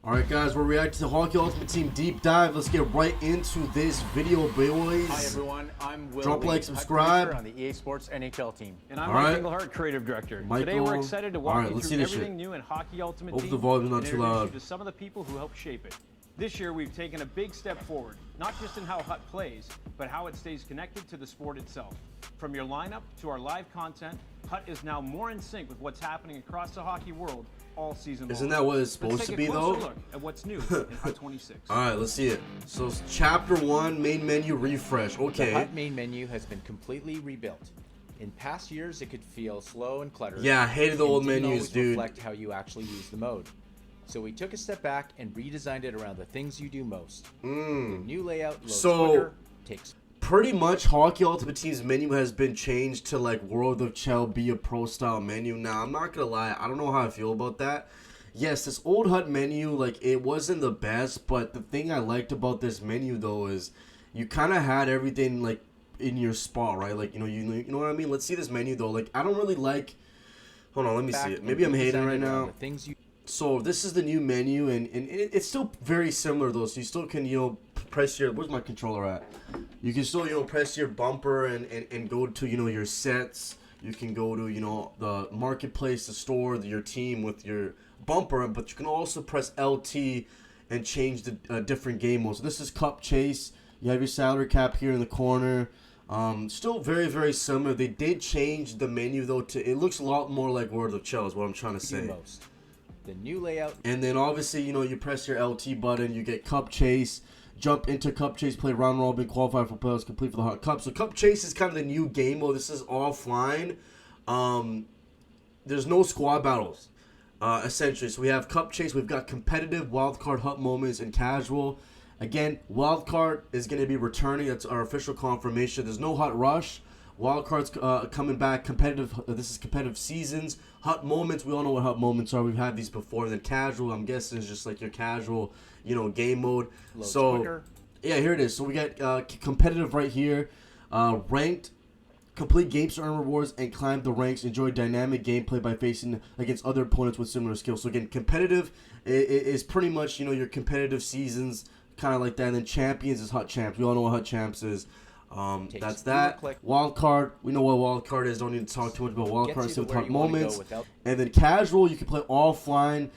Alright guys, we're reacting to the Hockey Ultimate Team Deep Dive. Let's get right into this video, boys. Hi everyone, I'm Will Drop a Lee, like, subscribe. on the EA Sports NHL team. And I'm Mike Engelhart, Creative Director. Today we're excited to walk you through everything new in Hockey Ultimate Team. Hope the volume's not too loud. And introduce you to some of the people who helped shape it. This year we've taken a big step forward, not just in how HUT plays, but how it stays connected to the sport itself. From your lineup to our live content, HUT is now more in sync with what's happening across the hockey world all season long. Isn't that what it's supposed to be though? Let's take a closer look at what's new in HUT 26. Alright, let's see it. So chapter 1, main menu refresh. Okay. The HUT main menu has been completely rebuilt. In past years, it could feel slow and cluttered. Yeah, I hated the old menus, dude. Reflect how you actually use the mode. So we took a step back and redesigned it around the things you do most. The new layout loads quicker, takes pretty much Hockey Ultimate Team's menu has been changed to like World of Chell be a pro style menu. Now I'm not gonna lie, I don't know how I feel about that. Yes, this old HUT menu, like, it wasn't the best, but the thing I liked about this menu though is you kind of had everything like in your spot, right? Like, you know what I mean? Let's see this menu though. Like, I don't really like, hold on, let me see it. Maybe I'm hating right now. So this is the new menu, and it's still very similar though. So you still can, press your, where's my controller at? You can still, press your bumper and go to, your sets. You can go to, the marketplace, the store, your team with your bumper, but you can also press LT and change the different game modes. So this is Cup Chase. You have your salary cap here in the corner. Still very, very similar. They did change the menu though it looks a lot more like World of Chell is what I'm trying to say. The new layout. And then obviously, you press your LT button, you get Cup Chase, jump into Cup Chase, play round robin, qualify for playoffs, complete for the Hot Cup. So Cup Chase is kind of the new game mode. This is offline. There's no squad battles, essentially. So we have Cup Chase, we've got competitive, wildcard, HUT moments, and casual. Again, wildcard is going to be returning. That's our official confirmation. There's no HUT rush. Wildcards coming back. Competitive. This is competitive seasons. HUT moments. We all know what HUT moments are. We've had these before. And then casual, I'm guessing, is just like your casual, game mode. Loads so quicker. Yeah, here it is. So we got competitive right here. Ranked. Complete games to earn rewards and climb the ranks. Enjoy dynamic gameplay by facing against other opponents with similar skills. So again, competitive is pretty much your competitive seasons, kind of like that. And then champions is HUT champs. We all know what HUT champs is. That's that. Wild card, we know what wild card is. Don't need to talk too much about wild cards. Same HUT moments. And then casual, you can play offline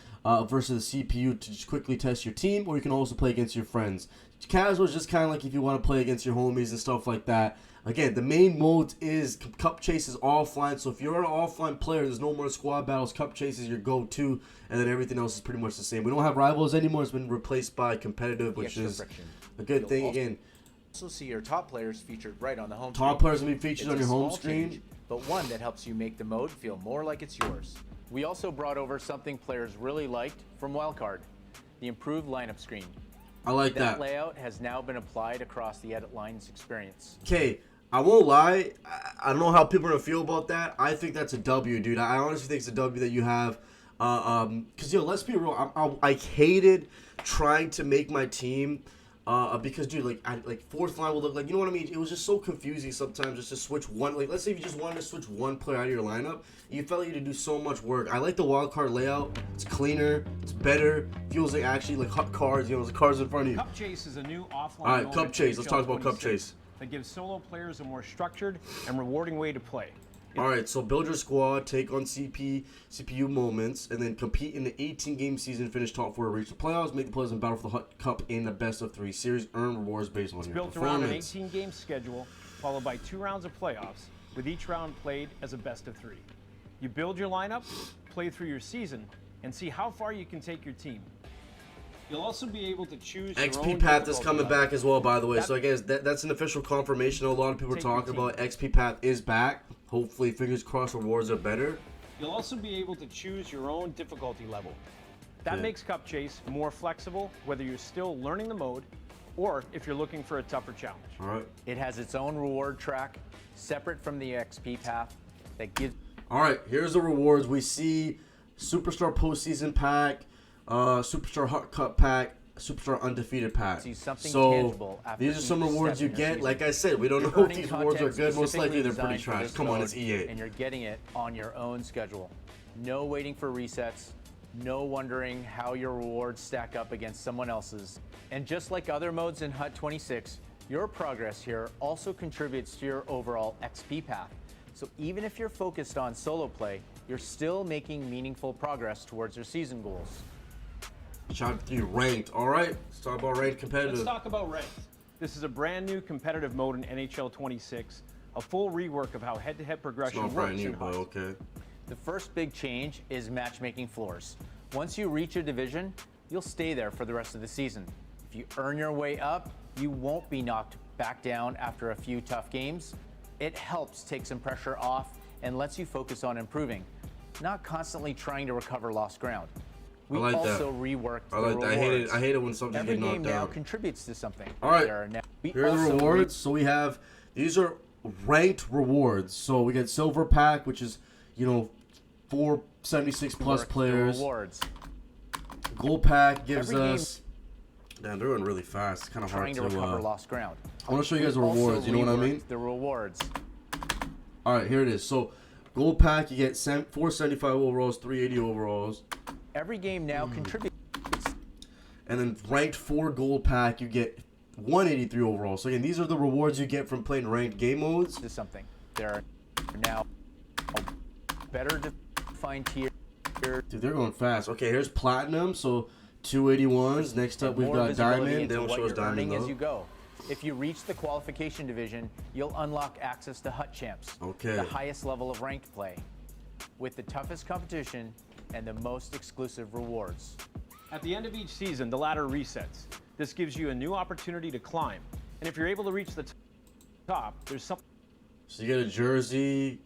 versus the CPU to just quickly test your team, or you can also play against your friends. Casual is just kind of like if you want to play against your homies and stuff like that. Again, the main mode is Cup Chase is offline, so if you're an offline player, there's no more squad battles. Cup Chase is your go-to, and then everything else is pretty much the same. We don't have rivals anymore. It's been replaced by competitive, which is a good thing. Again, also see your top players featured right on the home screen. Top players will be featured on your home screen. Change, but one that helps you make the mode feel more like it's yours. We also brought over something players really liked from Wildcard, the improved lineup screen. I like that. That layout has now been applied across the edit lines experience. Okay, I won't lie. I don't know how people are going to feel about that. I think that's a W, dude. I honestly think it's a W that you have. Because, let's be real. I hated trying to make my team... because, dude, like fourth line will look like, you know what I mean? It was just so confusing sometimes just to switch one. Like, let's say if you just wanted to switch one player out of your lineup, you felt like you had to do so much work. I like the wild card layout. It's cleaner. It's better. Feels like actually like HUT cards. The cards in front of you. Cup Chase is a new offline. All right, Cup Chase. Let's talk about Cup Chase. That gives solo players a more structured and rewarding way to play. Alright, so build your squad, take on CPU moments, and then compete in the 18-game season, finish top 4 to reach the playoffs, make the playoffs and battle for the HUT Cup in the best-of-3 series, earn rewards based on your performance. Built around an 18-game schedule, followed by 2 rounds of playoffs, with each round played as a best-of-3. You build your lineup, play through your season, and see how far you can take your team. You'll also be able to choose your XP own Path is coming back as well, by the way. So I guess that's an official confirmation. A lot of people are talking about XP Path is back. Hopefully, fingers crossed, rewards are better. You'll also be able to choose your own difficulty level. That makes Cup Chase more flexible, whether you're still learning the mode or if you're looking for a tougher challenge. All right. It has its own reward track, separate from the XP path, that gives... All right, here's the rewards. We see Superstar Postseason Pack, Superstar HUT Cup Pack, Superstar Undefeated Pack. So these are some rewards you get. Like I said, we don't know if these rewards are good. Most likely they're pretty trash. Come on, it's EA. And you're getting it on your own schedule. No waiting for resets. No wondering how your rewards stack up against someone else's. And just like other modes in HUT 26, your progress here also contributes to your overall XP path. So even if you're focused on solo play, you're still making meaningful progress towards your season goals. Chapter 3, ranked. All right, let's talk about ranked competitive. Let's talk about ranked. This is a brand new competitive mode in NHL 26, a full rework of how head-to-head progression It's not works brand new, in but HUT. okay. The first big change is matchmaking floors. Once you reach a division, you'll stay there for the rest of the season. If you earn your way up, you won't be knocked back down after a few tough games. It helps take some pressure off and lets you focus on improving, not constantly trying to recover lost ground. We like that. also reworked I the like that. rewards. I hate it when something Every gets knocked game now down. contributes to something. All right, There are now- we here are the also rewards. So we have, these are ranked rewards. So we get silver pack, which is, 476 plus reworked the players. rewards. Gold pack gives Every game- us. Damn, they're running really fast. It's kind of hard Trying to. to recover lost ground. I want to show you guys the We also rewards. You know what I reworked mean? The rewards. All right, here it is. So, gold pack, you get 475 overalls, 380 overalls, Every game now Hmm. contributes. and then ranked 4 gold pack, you get 183 overalls. So again, these are the rewards you get from playing ranked game modes. To something. There are now better defined tiers. Dude, they're going fast. Okay, here's platinum. So 281s. Next up, we've more got visibility diamond. They into don't what show us you're diamond earning as though. you go. If you reach the qualification division, you'll unlock access to HUT Champs, Okay. the highest level of ranked play, with the toughest competition and the most exclusive rewards. At the end of each season, the ladder resets. This gives you a new opportunity to climb. And if you're able to reach the top, there's something So you get a jersey.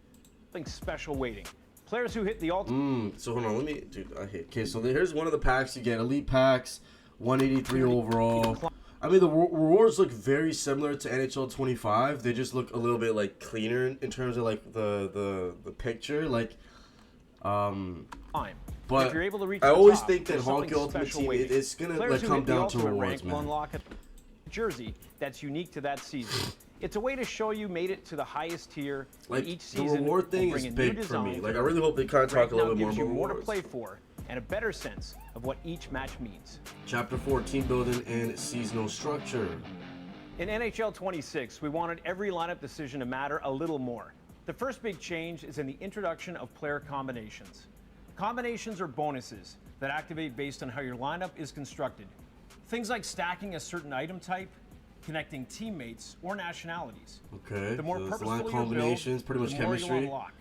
special waiting. Players who hit the ultimate So hold on, let me. Dude, I hate. Okay, so here's one of the packs. You get elite packs, 183 overall. I mean, the rewards look very similar to NHL 25. They just look a little bit like cleaner in terms of like the picture, like. climb. But if you're able to reach I the always top, think that there's something Hockey Ultimate special Team, waiting. it's gonna Players like who come hit the down to ultimate rewards, rank will man. unlock a jersey that's unique to that season. It's a way to show you made it to the highest tier. Like each the season reward will thing bring is a new big for design me. to Like I it. really hope they kind of Right talk a little now bit gives more you about more to rewards. play for and a better sense of what each match means. Chapter 4: Team Building and Seasonal Structure. In NHL 26, we wanted every lineup decision to matter a little more. The first big change is in the introduction of player combinations. Combinations are bonuses that activate based on how your lineup is constructed. Things like stacking a certain item type, connecting teammates, or nationalities. Okay. The more so it's purposeful line your combinations, build, pretty much the more you'll chemistry. unlock.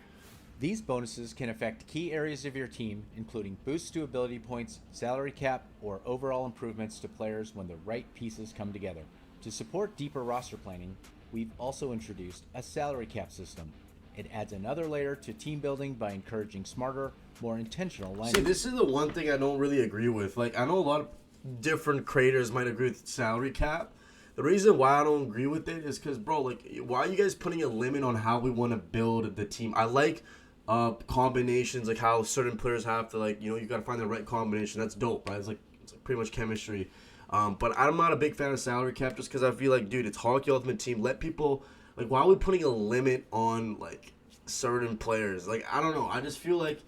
These bonuses can affect key areas of your team, including boosts to ability points, salary cap, or overall improvements to players when the right pieces come together. To support deeper roster planning, we've also introduced a salary cap system. It adds another layer to team building by encouraging smarter, more intentional lineups. See, this is the one thing I don't really agree with. Like, I know a lot of different creators might agree with salary cap. The reason why I don't agree with it is because, bro, like, why are you guys putting a limit on how we want to build the team? I like combinations, like how certain players have to, like, you got to find the right combination. That's dope, right? It's like pretty much chemistry. But I'm not a big fan of salary cap just because I feel like, dude, it's Hockey Ultimate Team. Let people, like, why are we putting a limit on, like, certain players? Like, I don't know. I just feel like,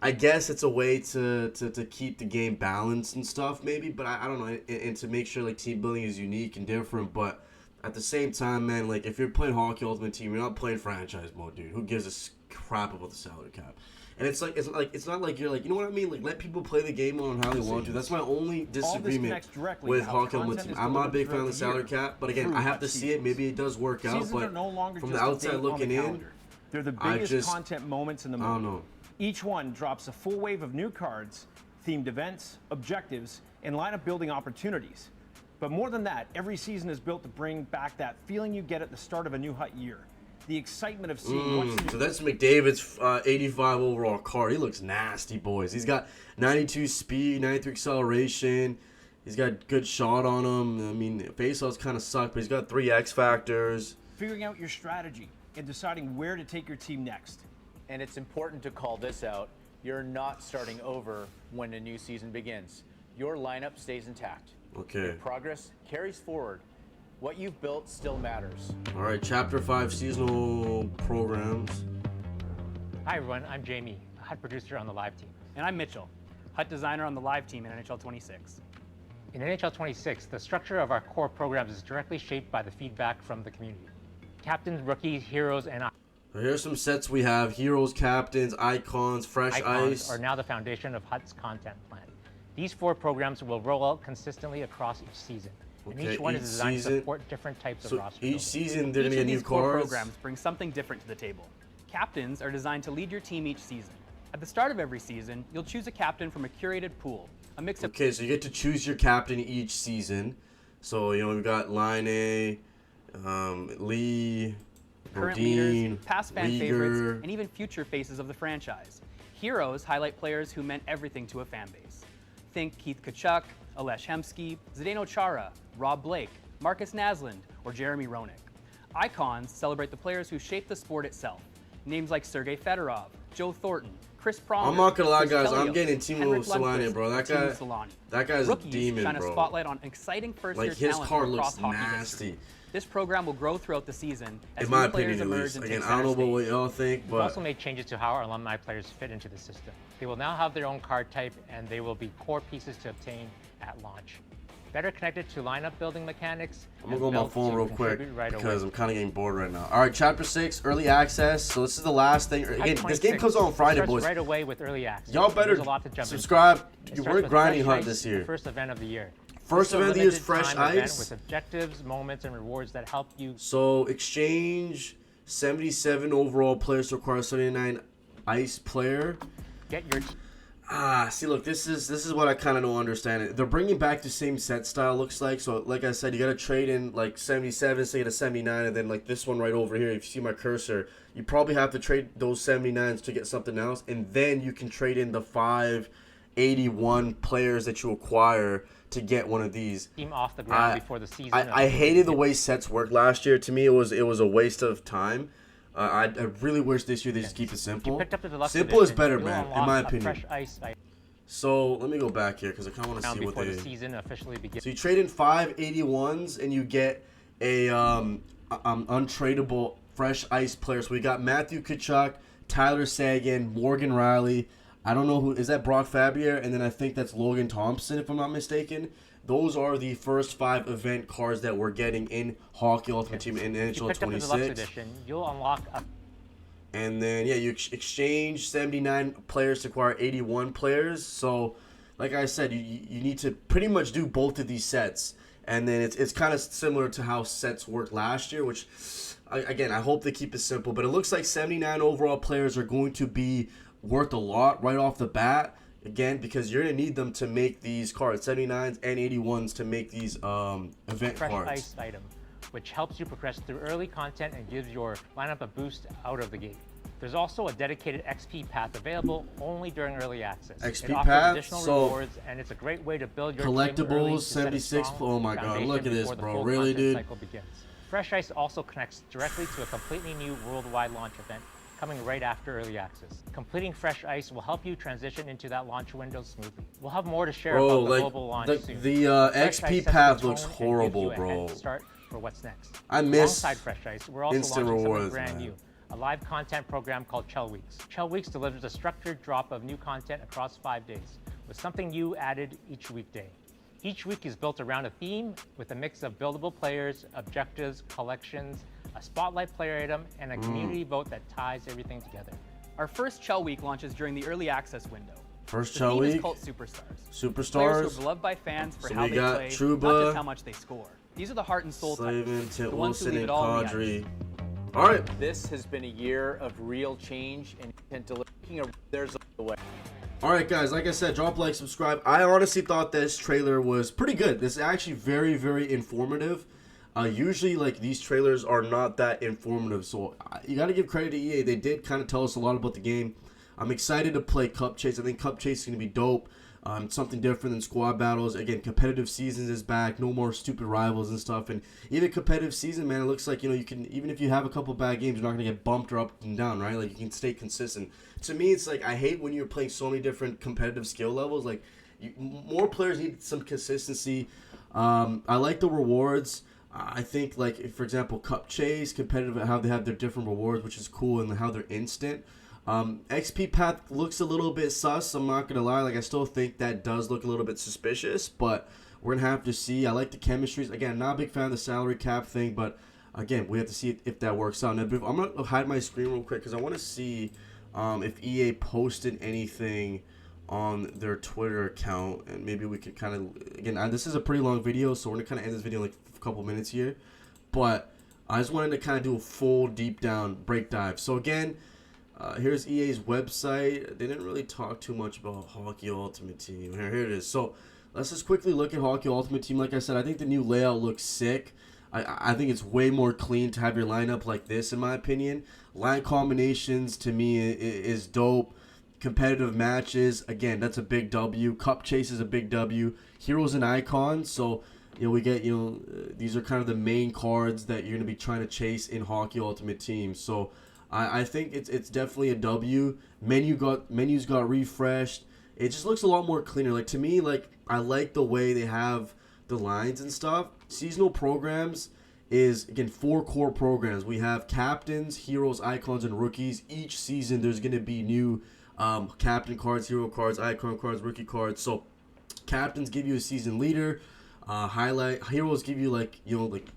I guess it's a way to keep the game balanced and stuff, maybe. But I don't know. And to make sure, like, team building is unique and different. But at the same time, man, like, if you're playing Hockey Ultimate Team, you're not playing franchise mode, dude. Who gives a crap about the salary cap? And it's not like you're like, you know what I mean? Like, let people play the game on how they want to. That's my only disagreement connects directly with to how Hockey Ultimate content Team. is I'm not a big delivered fan of the throughout salary the year cap, but again, through I have to HUT see it. Maybe it does work out, Seasons but are no longer from just the a outside date on looking the in, calendar. They're the I biggest just- content moments in the I don't month. know. Each one drops a full wave of new cards, themed events, objectives, and lineup building opportunities. But more than that, every season is built to bring back that feeling you get at the start of a new HUT year. The excitement of seeing what's new. So that's McDavid's 85 overall card. He looks nasty, boys. He's got 92 speed, 93 acceleration. He's got good shot on him. I mean, faceoffs kind of suck, but he's got 3 X factors. Figuring out your strategy and deciding where to take your team next. And it's important to call this out. You're not starting over when a new season begins. Your lineup stays intact. Okay. Your progress carries forward. What you've built still matters. All right, Chapter 5 seasonal programs. Hi everyone, I'm Jamie, a HUT producer on the live team. And I'm Mitchell. Hut designer on the live team in NHL 26. In NHL 26, the structure of our core programs is directly shaped by the feedback from the community. Captains, rookies, heroes, and Here's some sets we have: heroes, captains, icons, fresh icons ice. are now the foundation of Hut's content plan. These 4 programs will roll out consistently across each season, and Okay, each one each is designed season- to support different types So of roster each building. season they're Each gonna of get new these core cards. programs bring something different to the table. Captains are designed to lead your team each season. At the start of every season, you'll choose a captain from a curated pool, a mix of Okay, so you get to choose your captain each season. So we've got Line Lee, current Bodine, leaders, past fan Rieger. favorites, and even future faces of the franchise. Heroes highlight players who meant everything to a fan base. Think Keith Tkachuk, Alesh Hemsky, Zdeno Chara, Rob Blake, Marcus Naslund, or Jeremy Roenick. Icons celebrate the players who shaped the sport itself. Names like Sergei Fedorov, Joe Thornton, Chris Pronger. I'm not gonna lie, Chris guys, I'm Chelios, getting Timo Henrik Solani, Lundqvist, bro. That Timo guy- Solani. that guy's a Rookies demon, shine bro. a spotlight on exciting first-year Like, his talent card from across looks hockey history. nasty. This program will grow throughout the season as In my new players opinion, at emerge least. and Again, take I don't know center about what stage. y'all think, We've but also made changes to how our alumni players fit into the system. They will now have their own card type, and they will be core pieces to obtain at launch. Better connected to lineup building mechanics. I'm gonna and go on my built phone to real quick contribute right because away. I'm kind of getting bored right now. All right, Chapter 6, Early Access. So this is the last thing. Hut Again, this game 26 comes out on Friday, starts boys. right away with early access. Y'all so better there's a lot to jump subscribe. into. It We're starts with grinding Fresh Hut Ice, this the year. first event of the year. First This event of the year is limited Fresh time event Ice. with objectives, moments, and rewards that help you So exchange 77 overall players to acquire 79 ice player. get your See, look, this is what I kind of don't understand. They're bringing back the same set style, looks like. So, like I said, you got to trade in like 77, so you get a 79, and then like this one right over here. If you see my cursor, you probably have to trade those 79s to get something else, and then you can trade in the 581 players that you acquire to get one of these. team off the ground before the season. I hated the way sets worked last year. To me, it was a waste of time. I really wish this year they just keep it simple. picked up the deluxe Simple is edition, better, you'll man, in unlock my a opinion. Fresh ice item So let me go back here because I kind of want to see what before they. the season officially begins. So you trade in 581s and you get a untradeable fresh ice player. So we got Matthew Tkachuk, Tyler Seguin, Morgan Riley. I don't know who is that. Brock Fabier, and then I think that's Logan Thompson, if I'm not mistaken. Those are the first 5 event cards that we're getting in Hockey Ultimate Team in If you NHL picked up the deluxe 26. edition, you'll unlock a And then, yeah, you exchange 79 players to acquire 81 players. So, like I said, you need to pretty much do both of these sets. And then it's kind of similar to how sets worked last year, which, again, I hope they keep it simple. But it looks like 79 overall players are going to be worth a lot right off the bat. Again, because you're going to need them to make these cards, 79s and 81s, to make these event fresh cards. ice item, which helps you progress through early content and gives your lineup a boost out of the gate. There's also a dedicated XP path available only during early access. XP it offers path? additional So, rewards, and it's a great way to build your collectibles, team early to set a 76 strong oh my God, foundation look at this, before the bro. full Really, content dude? cycle begins. Fresh Ice also connects directly to a completely new worldwide launch event coming right after early access. Completing Fresh Ice will help you transition into that launch window smoothly. We'll have more to share Bro, about the like, global launch the soon. XP Fresh Ice sets the path tone looks and gives horrible, you a bro. head start for what's next. I miss Alongside Fresh Ice, we're also instant launching rewards, something brand man. new, a live content program called Chell Weeks. Chell Weeks delivers a structured drop of new content across 5 days, with something new added each weekday. Each week is built around a theme with a mix of buildable players, objectives, collections, a spotlight player item, and a community vote that ties everything together. Our first Chell Week launches during the early access window. First The Chell theme is Week, called Superstars. Players Superstars, who are beloved by fans for So how we they got play, Trouba, not just how much they score. These are the heart and soul types, Slavin, Tim the ones who Wilson, leave and it all on the Kadri. ice. All right. This has been a year of real change and delivering a there's a way. All right, guys. Like I said, drop a like, subscribe. I honestly thought this trailer was pretty good. This is actually very, very informative. Usually, like, these trailers are not that informative, so you got to give credit to EA. They did kind of tell us a lot about the game. I'm excited to play Cup Chase. I think Cup Chase is going to be dope. Something different than squad battles. Again, competitive seasons is back. No more stupid rivals and stuff. And even competitive season, man, it looks like, you can, even if you have a couple bad games, you're not going to get bumped or up and down, right? Like, you can stay consistent. To me, it's like, I hate when you're playing so many different competitive skill levels. Like, more players need some consistency. I like the rewards. I think, like, for example, Cup Chase, competitive, how they have their different rewards, which is cool, and how they're instant. XP path looks a little bit sus. I'm not gonna lie. Like I still think that does look a little bit suspicious, but we're gonna have to see. I like the chemistries. Again, not a big fan of the salary cap thing, but again, we have to see if that works out. Now, I'm gonna hide my screen real quick because I want to see if EA posted anything on their Twitter account, and maybe we could kind of, again, this is a pretty long video, so we're gonna kind of end this video in like a couple minutes here, but I just wanted to kind of do a full deep down break dive. So again, here's EA's website. They didn't really talk too much about Hockey Ultimate Team. Here it is. So let's just quickly look at Hockey Ultimate Team. Like I said, I think the new layout looks sick. I think it's way more clean to have your lineup like this, in my opinion. Line combinations, to me, is dope. Competitive matches, again, that's a big W. Cup chase is a big W. Heroes and icons, so we get these are kind of the main cards that you're gonna be trying to chase in Hockey Ultimate Team. So I think it's definitely a W. Menus got refreshed. It just looks a lot more cleaner. Like to me, like I like the way they have the lines and stuff. Seasonal programs is, again, 4 core programs. We have captains, heroes, icons, and rookies. Each season there's going to be new captain cards, hero cards, icon cards, rookie cards. So captains give you a season leader. Highlight heroes give you like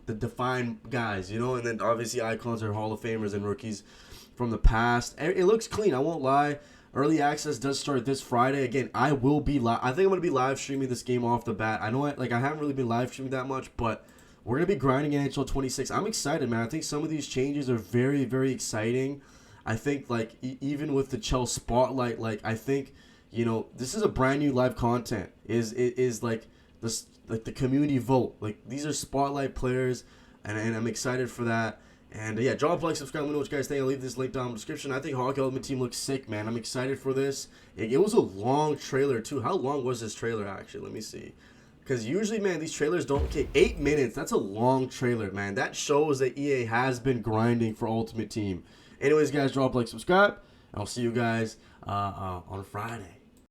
the defined guys, and then obviously icons are Hall of Famers and rookies from the past. It looks clean, I won't lie. Early access does start this Friday. Again, I will be live. I think I'm gonna be live streaming this game off the bat. I know I haven't really been live streaming that much, but we're gonna be grinding NHL 26. I'm excited, man. I think some of these changes are very, very exciting. I think like even with the Chell Spotlight, like I think this is a brand new live content. Is like this, like the community vote. Like these are Spotlight players, and I'm excited for that. And yeah, drop a like, subscribe, let me know what you guys think. I'll leave this link down in the description. I think Hockey Ultimate Team looks sick, man. I'm excited for this. It was a long trailer, too. How long was this trailer, actually? Let me see. Because usually, man, these trailers don't... Okay, 8 minutes. That's a long trailer, man. That shows that EA has been grinding for Ultimate Team. Anyways, guys, drop a like, subscribe. And I'll see you guys on Friday.